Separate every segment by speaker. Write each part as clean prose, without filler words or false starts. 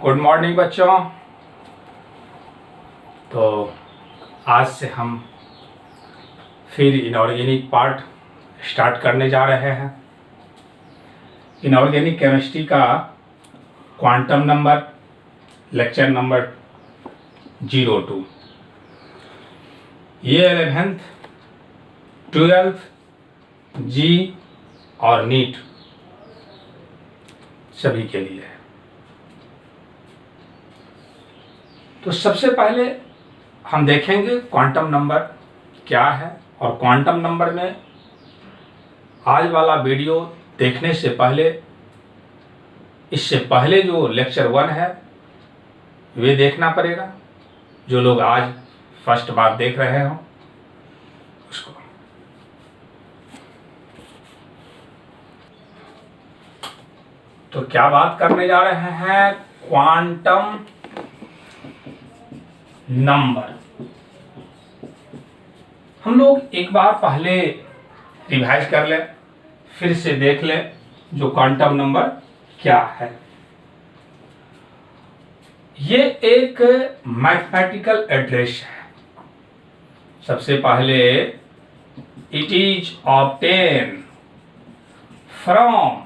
Speaker 1: Good morning बच्चों। तो आज से हम फिर इनऑर्गेनिक पार्ट स्टार्ट करने जा रहे हैं। इनऑर्गेनिक केमिस्ट्री का क्वांटम नंबर लेक्चर नंबर 02। ये 11th 12th जी और नीट सभी के लिए है। तो सबसे पहले हम देखेंगे क्वांटम नंबर क्या है, और क्वांटम नंबर में आज वाला वीडियो देखने से पहले इससे पहले जो लेक्चर 1 है वे देखना पड़ेगा। जो लोग आज फर्स्ट बार देख रहे हो उसको। तो क्या बात करने जा रहे हैं? Quantum number. हम लोग एक बार पहले रिवाइज कर ले, फिर से देख ले जो क्वांटम नंबर क्या है। ये एक मैथमेटिकल एड्रेस है। सबसे पहले it is obtain from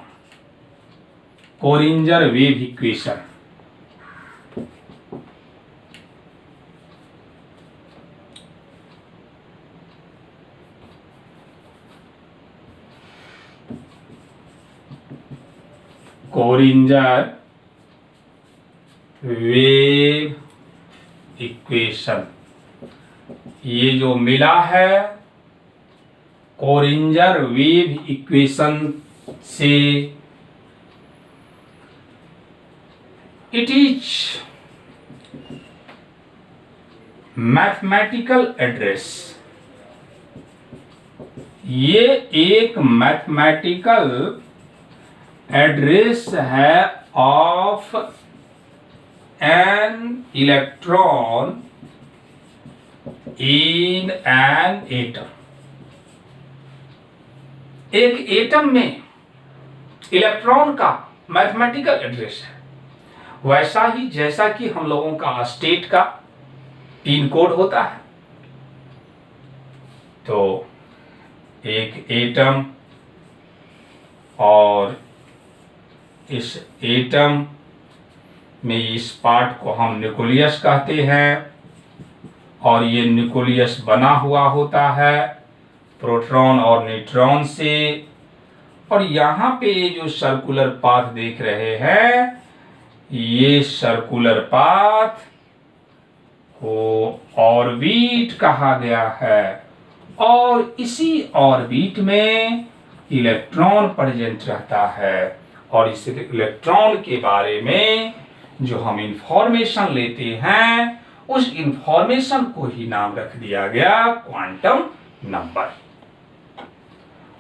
Speaker 1: Schrodinger wave equation. Schrodinger wave equation, ये जो मिला है कोरिंजर वेव इक्वेशन से। It is mathematical address. ये एक मैथमेटिकल एड्रेस है of an electron in an atom. एक एटम में इलेक्ट्रॉन का मैथमेटिकल एड्रेस है। वैसा ही जैसा कि हम लोगों का स्टेट का पिन कोड होता है, तो एक एटम और इस एटम में इस पार्ट को हम न्यूक्लियस कहते हैं, और ये न्यूक्लियस बना हुआ होता है प्रोटॉन और न्यूट्रॉन से। और यहाँ पे जो सर्कुलर पाथ देख रहे हैं, ये सर्कुलर पाथ को ऑर्बिट कहा गया है, और इसी ऑर्बिट में इलेक्ट्रॉन प्रेजेंट रहता है। और इस इलेक्ट्रॉन के बारे में जो हम इंफॉर्मेशन लेते हैं, उस इंफॉर्मेशन को ही नाम रख दिया गया क्वांटम नंबर।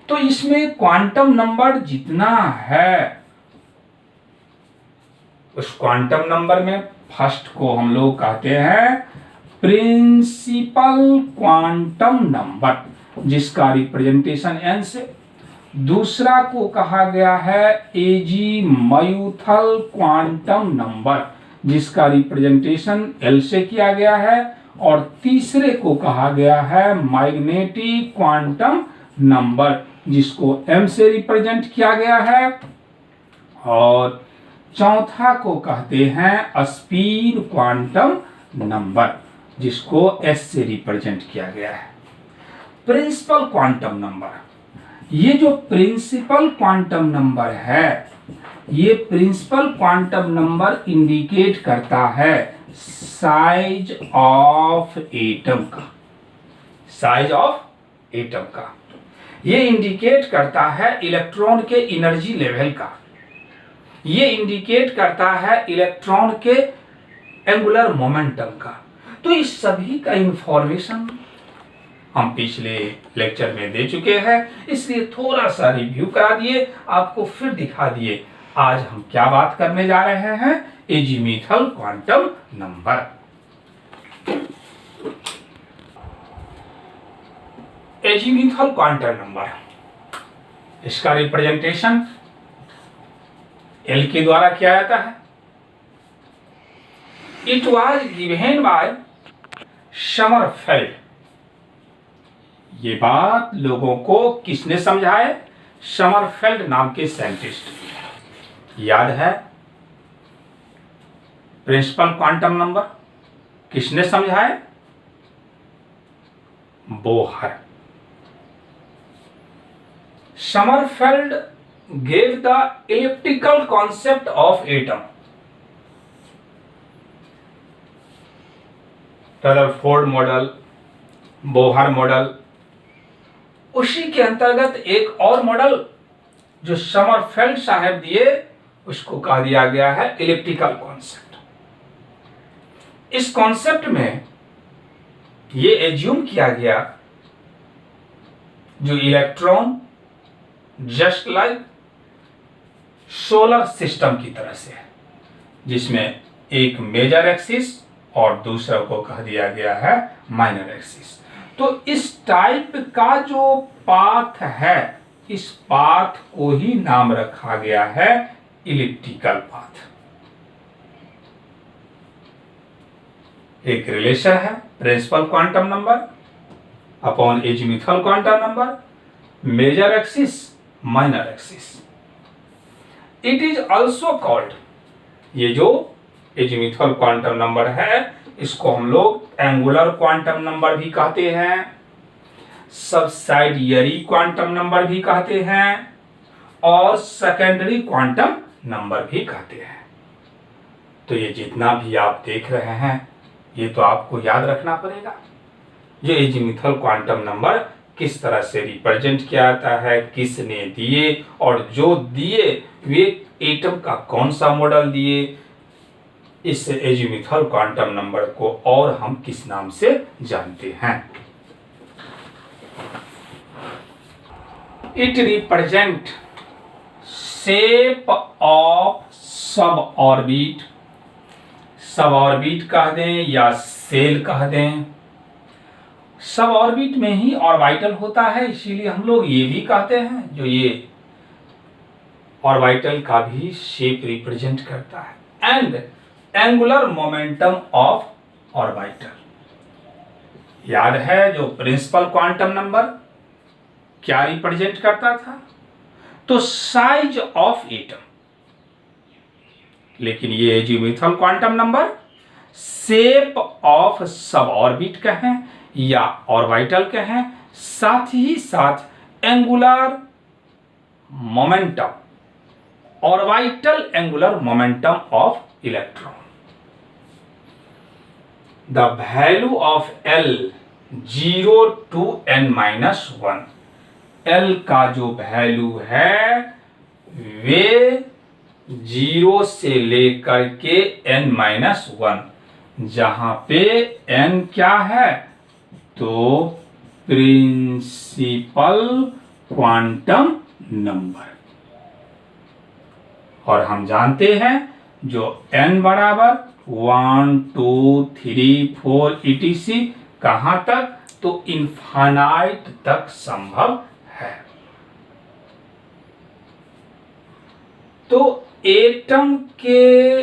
Speaker 1: तो इसमें क्वांटम नंबर जितना है, उस क्वांटम नंबर में फर्स्ट को हम लोग कहते हैं प्रिंसिपल क्वांटम नंबर, जिसका रिप्रेजेंटेशन n से। दूसरा को कहा गया है एजीमुथल क्वांटम नंबर, जिसका रिप्रेजेंटेशन L से किया गया है। और तीसरे को कहा गया है मैग्नेटिक क्वांटम नंबर, जिसको M से रिप्रेजेंट किया गया है। और चौथा को कहते हैं स्पिन क्वांटम नंबर, जिसको S से रिप्रेजेंट किया गया है। प्रिंसिपल क्वांटम नंबर, ये जो प्रिंसिपल क्वांटम नंबर है, ये प्रिंसिपल क्वांटम नंबर इंडिकेट करता है साइज ऑफ एटम का। साइज ऑफ एटम का ये इंडिकेट करता है इलेक्ट्रॉन के एनर्जी लेवल का। ये इंडिकेट करता है इलेक्ट्रॉन के एंगुलर मोमेंटम का। तो इस सभी का इंफॉर्मेशन हम पिछले लेक्चर में दे चुके हैं, इसलिए थोड़ा सा रिव्यू करा दिए, आपको फिर दिखा दिए आज हम क्या बात करने जा रहे हैं। Azimuthal quantum number. Azimuthal quantum number, इसका रिप्रेजेंटेशन एल के द्वारा किया जाता है। It was given by Sommerfeld. ये बात लोगों को किसने समझाए? समरफेल्ड नाम के साइंटिस्ट। याद है प्रिंसिपल क्वांटम नंबर किसने समझाए? Bohr. Sommerfeld gave the elliptical concept of atom. Rutherford model, Bohr model, उसी के अंतर्गत एक और मॉडल जो समरफेल्ड साहब दिए उसको कहा दिया गया है इलिप्टिकल कॉन्सेप्ट। इस कॉन्सेप्ट में ये एज्यूम किया गया जो electron just like solar system की तरह से है, जिसमें एक मेजर एक्सिस और दूसरा को कह दिया गया है माइनर एक्सिस। तो इस टाइप का जो पाथ है, इस पाथ को ही नाम रखा गया है इलिप्टिकल पाथ। एक रिलेशन है principal quantum number upon azimuthal quantum number, major axis minor axis. It is also called, ये जो एजीमुथल क्वांटम नंबर है इसको हम लोग एंगुलर क्वांटम नंबर भी कहते हैं, सबसाइडियरी क्वांटम नंबर भी कहते हैं और सेकेंडरी क्वांटम नंबर भी कहते हैं। तो ये जितना भी आप देख रहे हैं ये तो आपको याद रखना पड़ेगा। ये एजीमुथल क्वांटम नंबर किस तरह से रिप्रेजेंट किया जाता है, किसने दिए, और जो दिए वे एटम का कौन सा मॉडल दिए, इस एजीमुथल क्वांटम नंबर को और हम किस नाम से जानते हैं? It represent shape of sub orbit, सब ऑर्बिट कह दें या सेल कह दें। सब ऑर्बिट में ही ऑर्बिटल होता है, इसीलिए हम लोग ये भी कहते हैं जो ये ऑर्बिटल का भी शेप रिप्रेजेंट करता है। And angular momentum of orbital. याद है जो प्रिंसिपल क्वांटम नंबर क्या रिप्रेजेंट करता था? तो साइज ऑफ एटम। लेकिन ये azimuthal quantum number shape of sub orbit कहें या ऑर्बिटल कहें, साथ ही साथ angular momentum, orbital angular momentum of electron. The value of L 0 to n-1, L का जो वैल्यू है वे 0 से लेकर के n-1, जहां पे n क्या है तो प्रिंसिपल क्वांटम नंबर। और हम जानते हैं जो n बराबर 1 2 3 4 etc कहां तक, तो इनफाइनाइट तक संभव है। तो एटम के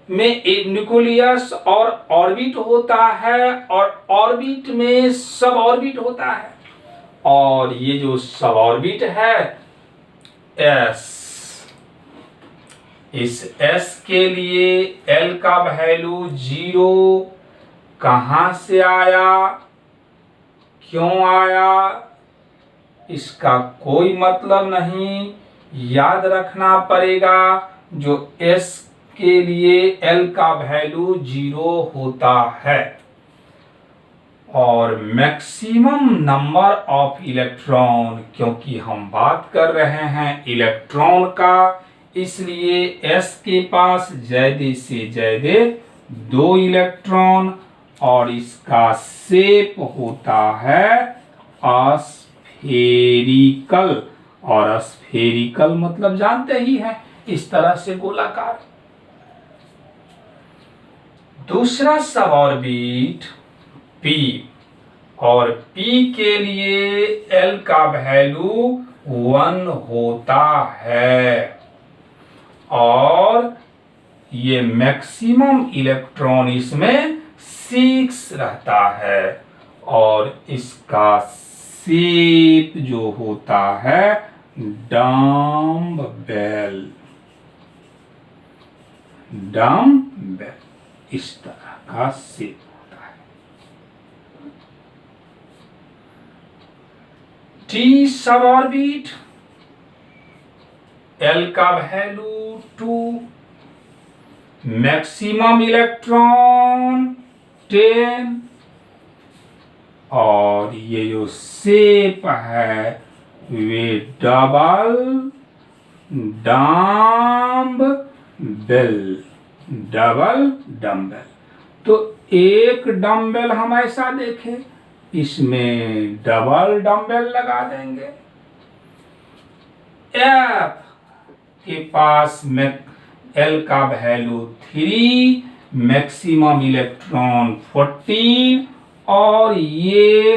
Speaker 1: में न्यूक्लियस और ऑर्बिट होता है और ऑर्बिट में सब ऑर्बिट होता है, और ये जो सब ऑर्बिट है S, इस S के लिए L का वैल्यू 0 कहां से आया, क्यों आया, इसका कोई मतलब नहीं, याद रखना पड़ेगा। जो S के लिए L का वैल्यू 0 होता है और मैक्सिमम नंबर ऑफ इलेक्ट्रॉन, क्योंकि हम बात कर रहे हैं इलेक्ट्रॉन का, इसलिए S के पास ज्यादा से ज्यादा 2 इलेक्ट्रॉन और इसका शेप होता है स्फेरिकल। और स्फेरिकल मतलब जानते ही हैं, इस तरह से गोलाकार। दूसरा सब ऑर्बिट P, और P के लिए L का वैल्यू 1 होता है और ये मैक्सिमम इलेक्ट्रॉन इसमें 6 रहता है और इसका शेप जो होता है डम्बबेल, डम्बबेल इस तरह का शेप होता है। टी सब ऑर्बिट, एल का वैल्यू 2, मैक्सिमम इलेक्ट्रॉन 10 और ये जो शेप है वे डबल डम्बेल, डबल डम्बेल। तो एक डम्बेल हम ऐसा देखें, इसमें डबल डम्बेल लगा देंगे। एफ के पास में एल का वैल्यू 3, मैक्सिमम इलेक्ट्रॉन 14 और ये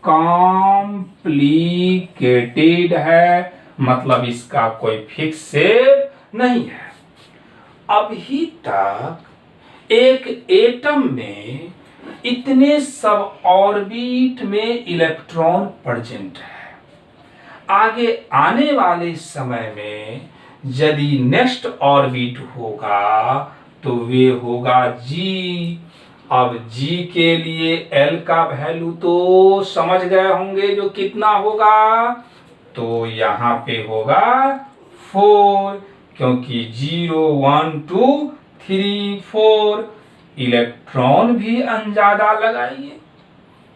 Speaker 1: कॉम्प्लिकेटेड है, मतलब इसका कोई फिक्स शेप नहीं है। अभी तक एक एटम में इतने सब ऑर्बिट में इलेक्ट्रॉन प्रेजेंट है। आगे आने वाले समय में यदि नेक्स्ट ऑर्बिट होगा तो वे होगा जी। अब जी के लिए एल का वैल्यू तो समझ गए होंगे जो कितना होगा, तो यहाँ पे होगा 4, क्योंकि 0 1 2 3 4। इलेक्ट्रॉन भी अंदाजा लगाइए,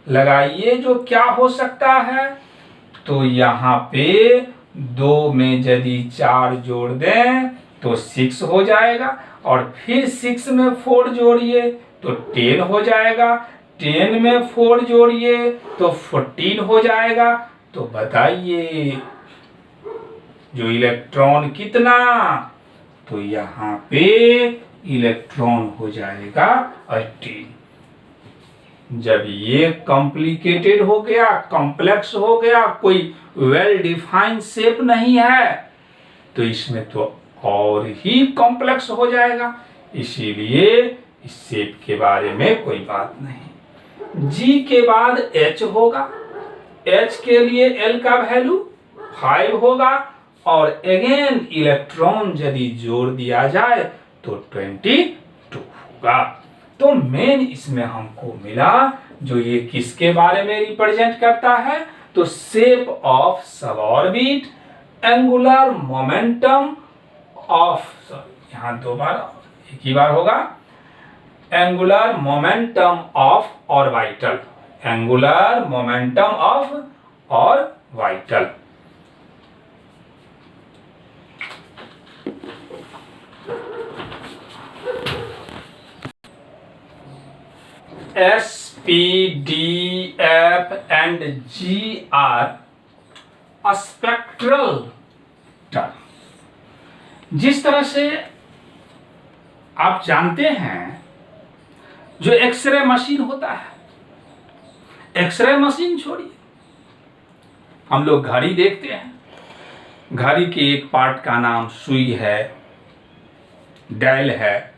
Speaker 1: लगाइए जो क्या हो सकता है। तो यहाँ पे 2 में यदि 4 जोड़ दें तो 6 हो जाएगा और फिर 6 में 4 जोड़िए तो 10 हो जाएगा, 10 में 4 जोड़िए तो 14 हो जाएगा। तो बताइए जो इलेक्ट्रॉन कितना, तो यहाँ पे इलेक्ट्रॉन हो जाएगा 18। जब ये कॉम्प्लिकेटेड हो गया, कॉम्प्लेक्स हो गया, कोई वेल डिफाइंड शेप नहीं है, तो इसमें तो और ही कॉम्प्लेक्स हो जाएगा। इसीलिए इस शेप के बारे में कोई बात नहीं। जी के बाद एच होगा, एच के लिए एल का वैल्यू 5 होगा और अगेन इलेक्ट्रॉन यदि जोड़ दिया जाए तो 22 होगा। तो मेन इसमें हमको मिला जो ये किसके बारे में रिप्रेजेंट करता है, तो shape of suborbit, angular momentum of, यहां 2 बार एक ही बार होगा, angular momentum of orbital, angular momentum of orbital. S, P, D, F and G are spectral term। जिस तरह से आप जानते हैं जो एक्सरे मशीन होता है, एक्सरे मशीन छोड़िए, हम लोग घड़ी देखते हैं, घड़ी के एक पार्ट का नाम सुई है, डायल है,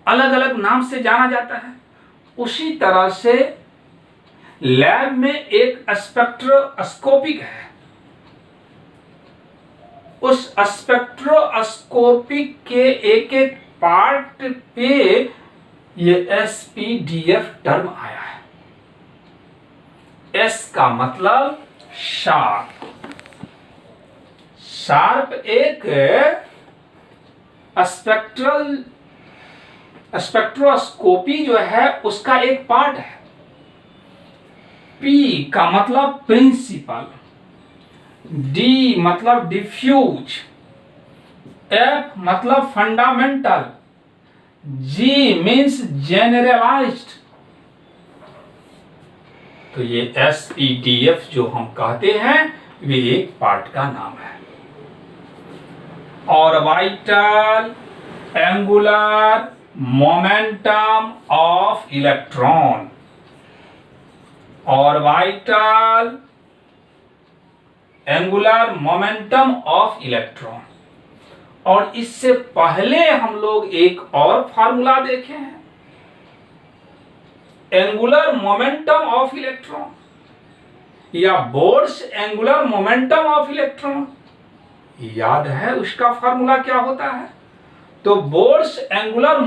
Speaker 1: अलग अलग नाम से जाना जाता है। उसी तरह से लैब में एक स्पेक्ट्रोस्कोपिक है, उस स्पेक्ट्रोस्कोपिक के एक एक पार्ट पे ये SPDF टर्म आया है। S का मतलब शार्प, शार्प एक स्पेक्ट्रोस्कोपी जो है उसका एक पार्ट है। P का मतलब प्रिंसिपल, D मतलब डिफ्यूज, F मतलब फंडामेंटल, G मीन्स जेनरलाइज्ड। तो ये SPDF जो हम कहते हैं वे एक पार्ट का नाम है। Orbital, angular momentum of electron, orbital angular momentum of electron. और इससे पहले हम लोग एक और फार्मूला देखे हैं, एंगुलर मोमेंटम ऑफ इलेक्ट्रॉन या Bohr's angular momentum of electron. याद है उसका फार्मूला क्या होता है? तो बोर्स एंगुलर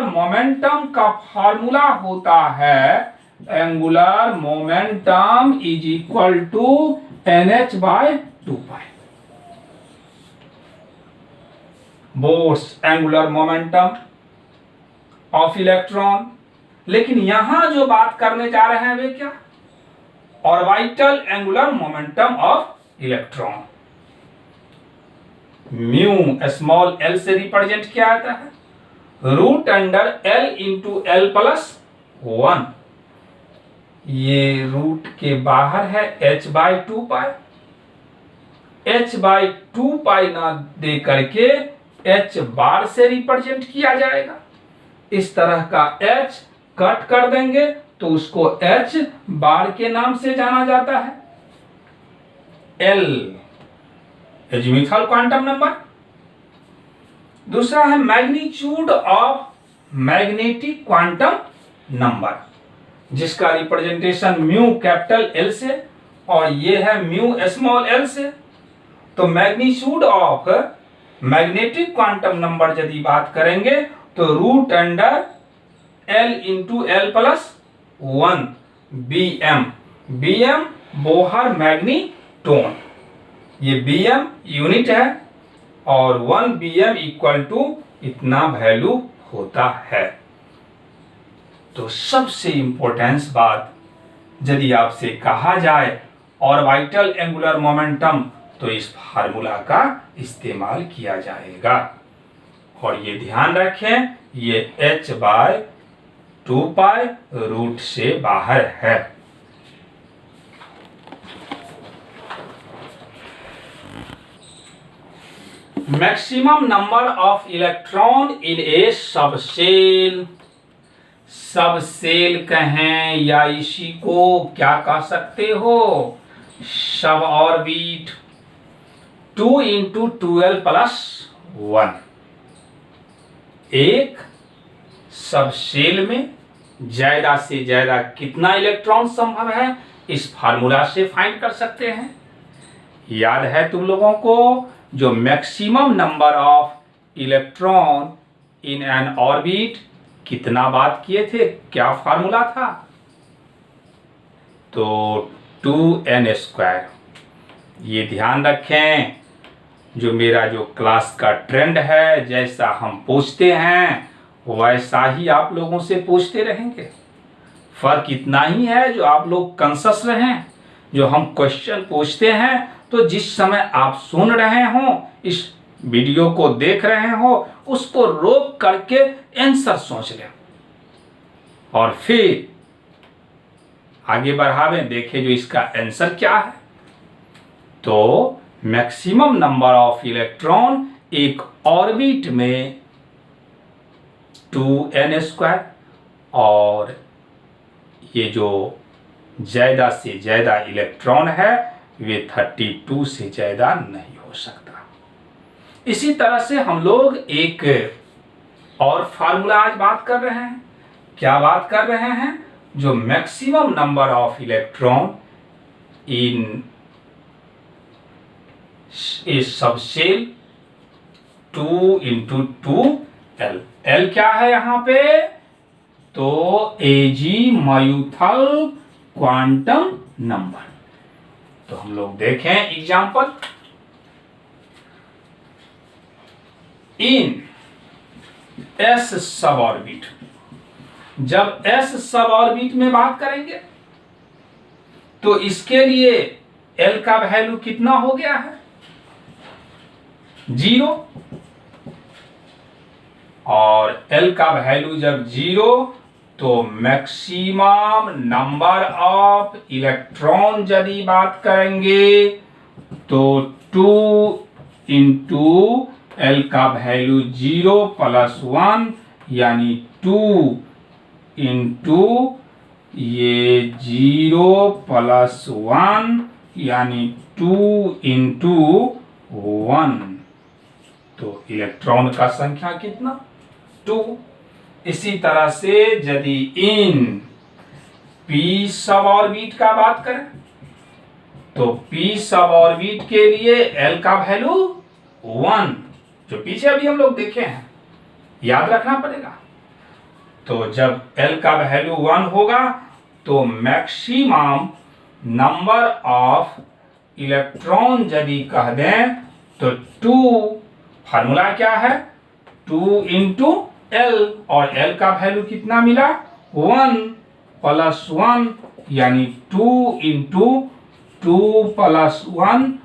Speaker 1: मोमेंटम का फार्मूला होता है angular momentum is equal to NH by 2π। Bohr's angular momentum of electron. लेकिन यहां जो बात करने जा रहे हैं वे क्या? Orbital angular momentum of electron. Mu small l से रिप्रेजेंट किया जाता है root under L into L plus 1। ये रूट के बाहर है h बाई 2π। h बाई 2π ना दे करके h बार से रिप्रेजेंट किया जाएगा। इस तरह का h कट कर देंगे तो उसको h बार के नाम से जाना जाता है। L azimuthal quantum number. दूसरा है magnitude of magnetic quantum number, जिसका रिप्रेजेंटेशन म्यू कैपिटल L से और ये है म्यू स्मॉल l से। तो magnitude of magnetic quantum number यदि बात करेंगे तो root under L into L plus 1 BM Bohr magneton. ये BM यूनिट है और 1 BM इक्वल टू इतना वैल्यू होता है। तो सबसे इंपॉर्टेंट बात, यदि आपसे कहा जाए ऑर्बिटल एंगुलर मोमेंटम तो इस फार्मूला का इस्तेमाल किया जाएगा। और ये ध्यान रखें ये h बाय 2π रूट से बाहर है। Maximum number of electron in A subshell. Subshell कहें या इसी को क्या कह सकते हो, सब ऑर्बिट 2 इंटू 12 प्लस 1। एक सबसेल में ज्यादा से ज्यादा कितना इलेक्ट्रॉन संभव है इस फार्मूला से फाइंड कर सकते हैं। याद है तुम लोगों को जो maximum number of electron in an orbit कितना बात किए थे, क्या फार्मूला था? तो 2n²। ये ध्यान रखें जो मेरा जो क्लास का ट्रेंड है, जैसा हम पूछते हैं वैसा ही आप लोगों से पूछते रहेंगे। फर्क इतना ही है जो आप लोग कॉन्शियस रहें। जो हम क्वेश्चन पूछते हैं तो जिस समय आप सुन रहे हो, इस वीडियो को देख रहे हो, उसको रोक करके आंसर सोच लें और फिर आगे बढ़ावें, देखें जो इसका आंसर क्या है। तो मैक्सिमम नंबर ऑफ इलेक्ट्रॉन एक ऑर्बिट में 2n², और ये जो ज्यादा से ज्यादा इलेक्ट्रॉन है वे 32 से ज्यादा नहीं हो सकता। इसी तरह से हम लोग एक और फार्मूला आज बात कर रहे हैं। क्या बात कर रहे हैं? जो maximum number of electron in A subshell 2 into 2l। l क्या है यहां पे? तो एजीमुथल क्वांटम नंबर। तो हम लोग देखें एग्जांपल। इन s सब ऑर्बिट, जब s सब ऑर्बिट में बात करेंगे तो इसके लिए l का वैल्यू कितना हो गया है? 0। और l का वैल्यू जब 0 तो मैक्सिमम नंबर ऑफ इलेक्ट्रॉन यदि बात करेंगे तो 2 इंटू l का वैल्यू 0 प्लस 1 यानी 2 इंटू ये 0 प्लस 1 यानी 2 इंटू 1, तो इलेक्ट्रॉन का संख्या कितना 2। इसी तरह से यदि इन p सब ऑर्बिट का बात करें तो p सब ऑर्बिट के लिए l का वैल्यू 1, जो पीछे अभी हम लोग देखे हैं, याद रखना पड़ेगा। तो जब l का वैल्यू 1 होगा तो मैक्सिमम नंबर ऑफ इलेक्ट्रॉन यदि कह दें तो 2, फार्मूला क्या है 2 इंटू l, और l का वैल्यू कितना मिला 1 प्लस 1, यानी 2 इंटू 2 प्लस 1,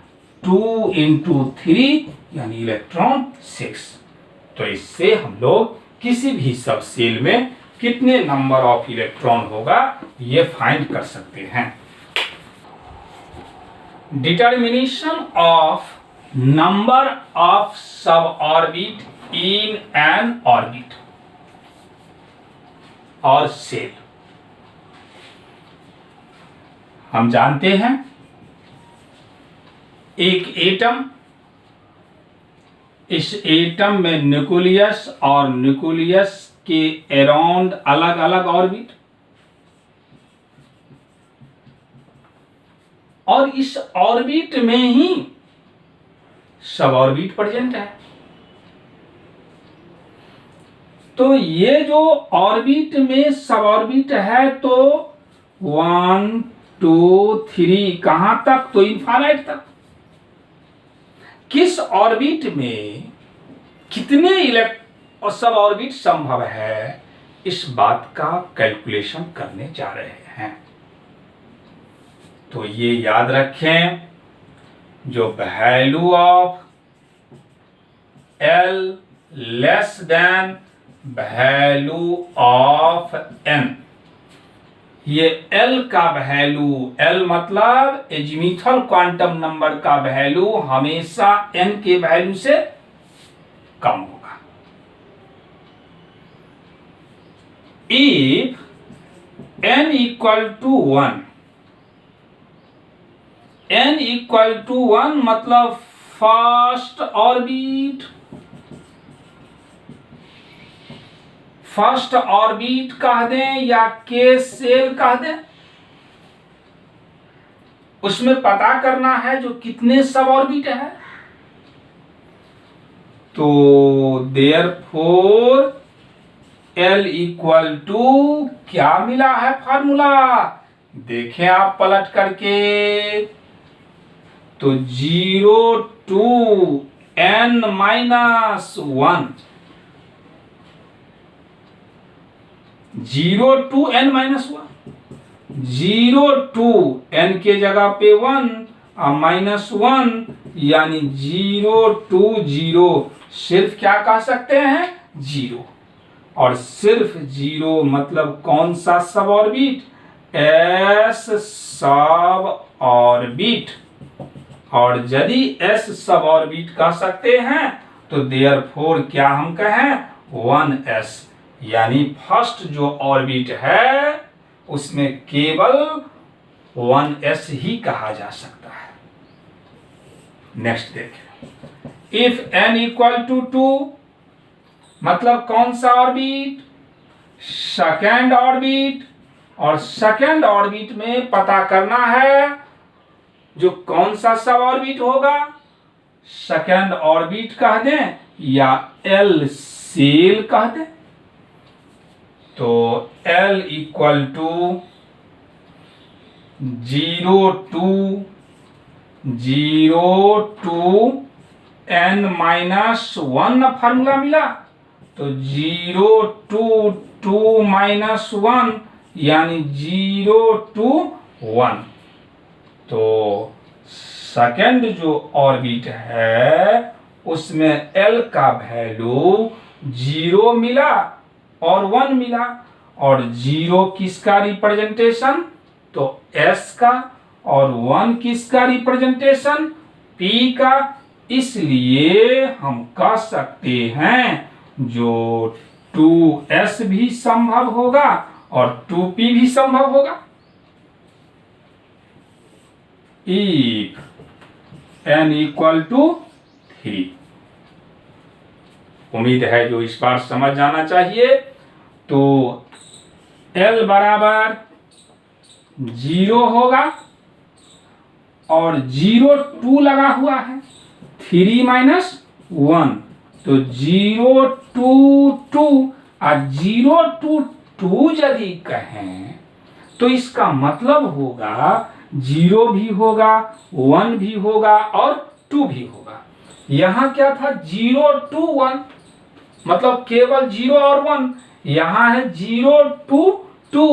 Speaker 1: 2 इंटू 3, यानी इलेक्ट्रॉन 6। तो इससे हम लोग किसी भी सब सेल में कितने नंबर ऑफ इलेक्ट्रॉन होगा ये फाइंड कर सकते हैं। Determination of number of sub orbit in an orbit और सेल। हम जानते हैं एक एटम, इस एटम में न्यूक्लियस और न्यूक्लियस के अराउंड अलग अलग ऑर्बिट, और इस ऑर्बिट में ही सब ऑर्बिट प्रेजेंट है। तो ये जो ऑर्बिट में सब ऑर्बिट है तो 1 2 3 कहां तक, तो इन्फाइनाइट तक। किस ऑर्बिट में कितने सब ऑर्बिट संभव है, इस बात का कैलकुलेशन करने जा रहे हैं। तो ये याद रखें, जो value of L less than value of n, ये L का वैल्यू, L मतलब एजीमुथल क्वांटम नंबर का वैल्यू हमेशा n के वैल्यू से कम होगा। If n equal to 1, n equal to 1 मतलब फर्स्ट ऑर्बिट, फर्स्ट ऑर्बिट कह दें या के सेल कह दें, उसमें पता करना है जो कितने सब ऑर्बिट है। तो देयरफॉर L इक्वल टू क्या मिला है फार्मूला, देखें आप पलट करके, तो 0 to n minus 1, 0 to n minus 1, 0 to n के जगह पे 1 और माइनस 1, यानी 0 to 0, सिर्फ क्या कह सकते हैं 0, और सिर्फ 0 मतलब कौन सा सब ऑर्बिट, s सब ऑर्बिट। और यदि s सब ऑर्बिट कह सकते हैं तो देयरफॉर क्या हम कहें 1s, यानी फर्स्ट जो ऑर्बिट है उसमें केवल 1s ही कहा जा सकता है। नेक्स्ट देखें, इफ n इक्वल टू 2 मतलब कौन सा ऑर्बिट, सेकेंड ऑर्बिट, और सेकेंड ऑर्बिट में पता करना है जो कौन सा सब ऑर्बिट होगा, सेकेंड ऑर्बिट कह दें या L सेल कह दें। तो L equal to 0 to n minus 1 formula मिला, तो 0 to 2 माइनस 1, यानी 0 to 1। तो सेकेंड जो ऑर्बिट है उसमें L का वैल्यू 0 मिला और 1 मिला, और 0 किसका रिप्रेजेंटेशन, तो S का, और 1 किसका रिप्रेजेंटेशन, P का। इसलिए हम कह सकते हैं जो 2s भी संभव होगा और 2p भी संभव होगा। If n equal to 3। उम्मीद है जो इस बार समझ जाना चाहिए। तो l बराबर 0 होगा और 0 2 लगा हुआ है, 3 माइनस 1 तो 0 2 2 और 0 2 2 यदि कहें तो इसका मतलब होगा 0 भी होगा, 1 भी होगा और 2 भी होगा। यहां क्या था 0 2 1 मतलब केवल 0 और 1, यहां है 0 2 2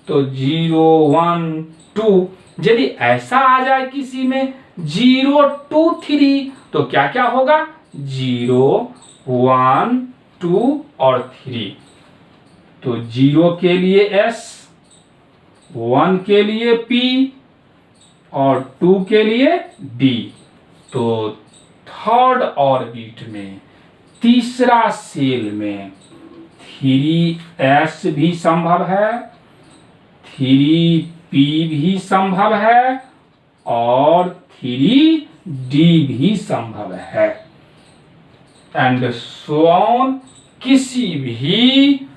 Speaker 1: तो 0 1 2। यदि ऐसा आ जाए किसी में 0 2 3 तो क्या क्या होगा 0 1 2 और 3। तो 0 के लिए S, 1 के लिए P और 2 के लिए D। तो थर्ड ऑर्बिट में तीसरा सेल में 3s भी संभव है, 3p भी संभव है और 3d भी संभव है। एंड सो ऑन किसी भी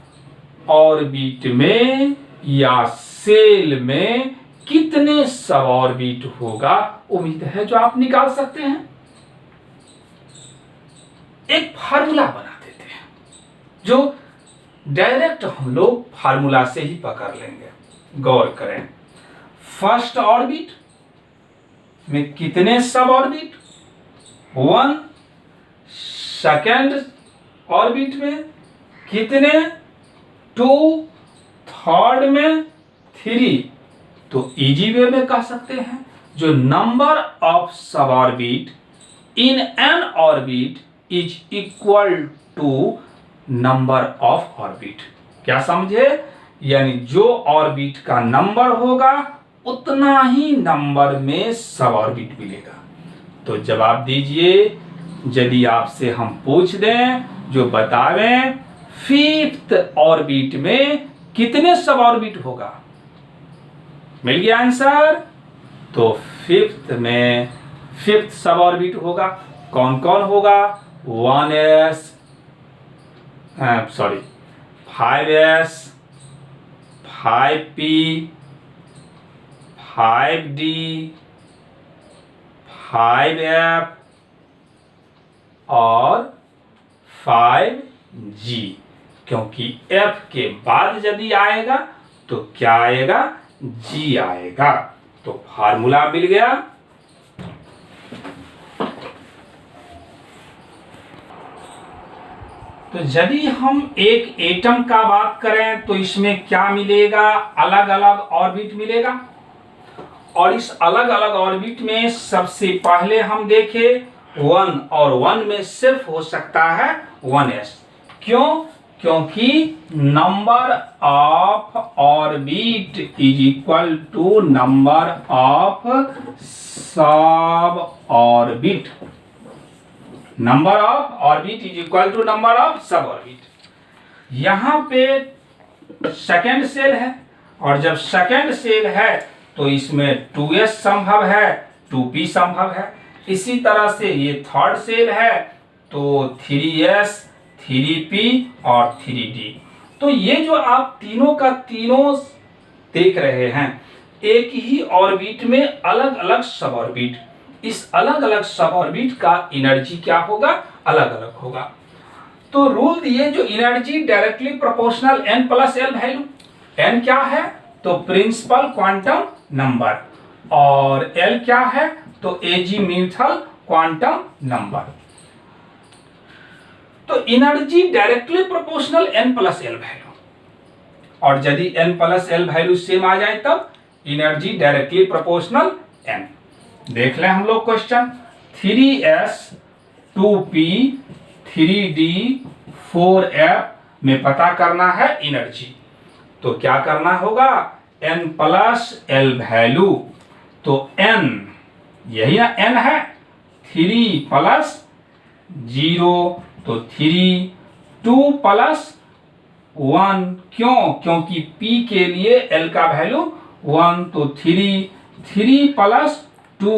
Speaker 1: ऑर्बिट में या सेल में कितने सब ऑर्बिट होगा, उम्मीद है जो आप निकाल सकते हैं। एक फार्मूला बना देते हैं जो डायरेक्ट हम लोग फार्मूला से ही पकड़ लेंगे। गौर करें, फर्स्ट ऑर्बिट में कितने सब ऑर्बिट 1, सेकेंड ऑर्बिट में कितने 2, थर्ड में 3। तो इजी वे में कह सकते हैं जो number of sub orbit in an orbit is equal to number of orbit. क्या समझे? यानी जो ऑर्बिट का नंबर होगा उतना ही नंबर में सब ऑर्बिट मिलेगा। तो जवाब दीजिए, यदि आपसे हम पूछ दें जो बतावें फिफ्थ ऑर्बिट में कितने सब ऑर्बिट होगा, मिल गया आंसर। तो फिफ्थ में फिफ्थ सब ऑर्बिट होगा, कौन कौन होगा 1s 5s 5p 5d 5f और 5g। क्योंकि f के बाद यदि आएगा तो क्या आएगा g आएगा। तो फार्मूला मिल गया। तो यदि हम एक एटम का बात करें तो इसमें क्या मिलेगा, अलग अलग ऑर्बिट मिलेगा। और इस अलग अलग ऑर्बिट में सबसे पहले हम देखें 1 और 1 में सिर्फ हो सकता है 1s। क्यों? क्योंकि number of orbit is equal to number of sub orbit. Number of orbit is equal to number of sub orbit. यहां पे सेकेंड सेल है और जब सेकेंड सेल है तो इसमें 2s संभव है, 2p संभव है। इसी तरह से ये थर्ड सेल है तो 3s 3p और 3d। तो ये जो आप तीनों का तीनों देख रहे हैं एक ही ऑर्बिट में अलग अलग सब ऑर्बिट, इस अलग अलग सब ऑर्बिट का एनर्जी क्या होगा, अलग अलग होगा। तो रूल दिए जो energy directly proportional n plus l value. n क्या है तो प्रिंसिपल क्वांटम नंबर और l क्या है तो एजीम्यूथल क्वांटम नंबर। तो energy directly proportional n plus l value, और यदि n प्लस l वैल्यू सेम आ जाए तब एनर्जी डायरेक्टली प्रोपोर्शनल n। देख लें हम लोग question 3s 2p 3d 4f में पता करना है एनर्जी। तो क्या करना होगा n प्लस l वैल्यू। तो n यही ना n है 3 प्लस 0 तो 3 2 प्लस 1। क्यों? क्योंकि p के लिए l का वैल्यू 1 तो 3 प्लस 2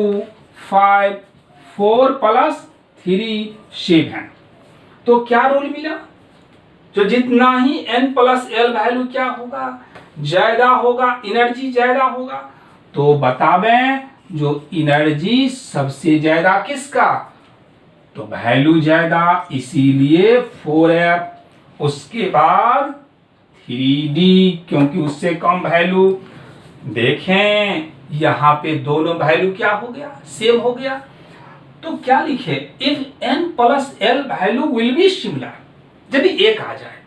Speaker 1: 5 4 + 3 7। तो क्या रूल मिला, जो जितना ही n + l वैल्यू क्या होगा, ज्यादा होगा, एनर्जी ज्यादा होगा। तो बतावें जो एनर्जी सबसे ज्यादा किसका, तो वैल्यू ज्यादा, इसीलिए 4f। उसके बाद 3d क्योंकि उससे कम वैल्यू। देखें यहां पे दोनों वैल्यू क्या हो गया, सेम हो गया। तो क्या लिखे, if n + l value will be similar, यदि एक आ जाए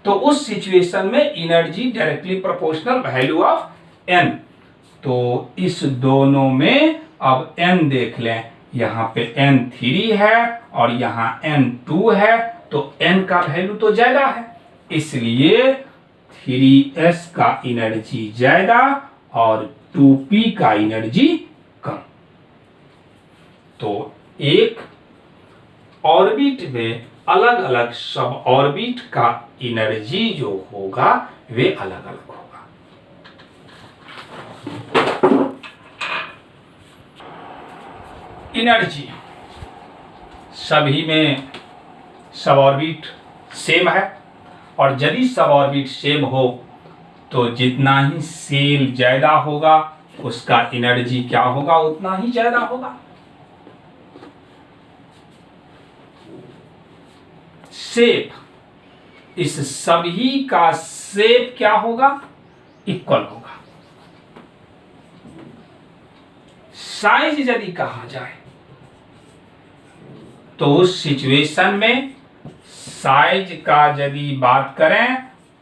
Speaker 1: तो उस सिचुएशन में energy directly proportional value of n। तो इस दोनों में अब n देख लें, यहाँ पे n3 है और यहाँ n2 है, तो n का वैल्यू तो ज्यादा है, इसलिए 3s का एनर्जी ज्यादा और 2p का एनर्जी कम। तो एक ऑर्बिट में अलग अलग सब ऑर्बिट का एनर्जी जो होगा वे अलग अलग होगा। एनर्जी सभी में सब ऑर्बिट सेम है, और यदि सब ऑर्बिट सेम हो तो जितना ही सेल ज्यादा होगा उसका एनर्जी क्या होगा, उतना ही ज्यादा होगा। शेप, इस सभी का शेप क्या होगा, इक्वल होगा। साइज यदि कहा जाए तो उस सिचुएशन में साइज का यदि बात करें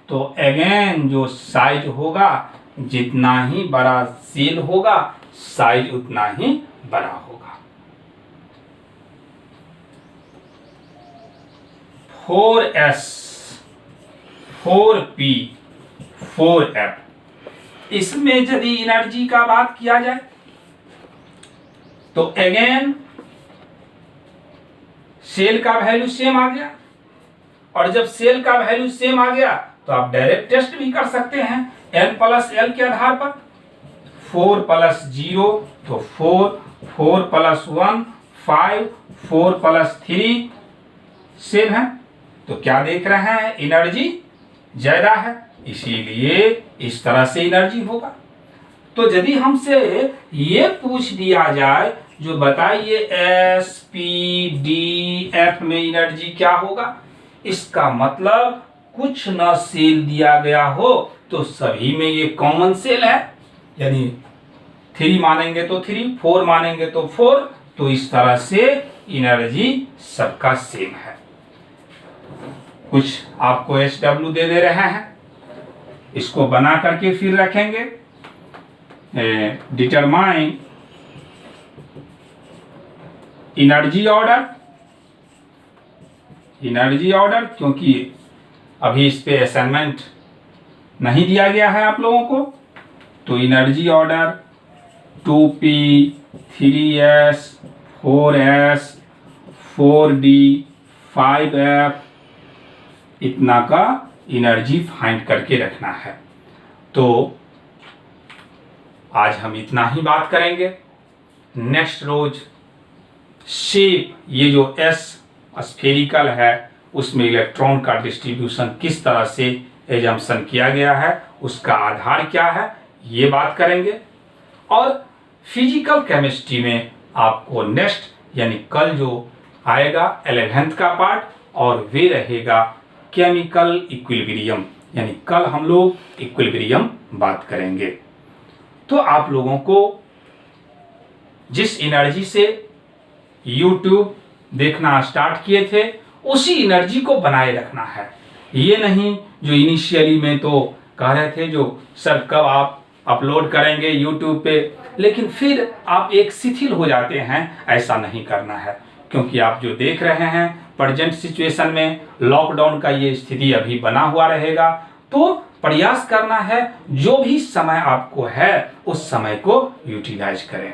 Speaker 1: तो अगेन जो साइज होगा, जितना ही बड़ा सेल होगा साइज उतना ही बड़ा होगा। 4s 4p 4f, इसमें यदि एनर्जी का बात किया जाए तो अगेन सेल का वैल्यू सेम आ गया, और जब सेल का वैल्यू सेम आ गया तो आप डायरेक्ट टेस्ट भी कर सकते हैं n + l के आधार पर। 4 + 0 तो 4, 4 + 1 5, 4 + 3 सेम है। तो क्या देख रहे हैं, एनर्जी ज्यादा है, इसीलिए इस तरह से एनर्जी होगा। तो यदि हमसे ये पूछ दिया जाए जो बताइए s p d f में एनर्जी क्या होगा, इसका मतलब कुछ न सेल दिया गया हो तो सभी में ये कॉमन सेल है, यानी 3 मानेंगे तो 3, 4 मानेंगे तो 4, तो इस तरह से एनर्जी सबका सेम है। कुछ आपको SW दे रहे हैं, इसको बना करके फिर रखेंगे। Determine energy order, energy order क्योंकि अभी इस पे असाइनमेंट नहीं दिया गया है आप लोगों को, तो energy order 2p 3s 4s 4d 5f इतना का एनर्जी फाइंड करके रखना है। तो आज हम इतना ही बात करेंगे। नेक्स्ट रोज शेप, ये जो s स्फेरिकल है उसमें इलेक्ट्रॉन का डिस्ट्रीब्यूशन किस तरह से एजम्पशन किया गया है, उसका आधार क्या है, ये बात करेंगे। और फिजिकल केमिस्ट्री में आपको नेक्स्ट यानी कल जो आएगा 11th का पार्ट, और वे रहेगा केमिकल इक्विलिब्रियम, यानी कल हम लोग इक्विलिब्रियम बात करेंगे। तो आप लोगों को जिस एनर्जी से YouTube देखना स्टार्ट किए थे उसी एनर्जी को बनाए रखना है। ये नहीं जो इनिशियली में तो कह रहे थे जो सर कब आप अपलोड करेंगे YouTube पे, लेकिन फिर आप एक शिथिल हो जाते हैं, ऐसा नहीं करना है। क्योंकि आप जो देख रहे हैं प्रेजेंट सिचुएशन में लॉकडाउन का ये स्थिति अभी बना हुआ रहेगा, तो प्रयास करना है जो भी समय आपको है उस समय को यूटिलाइज करें।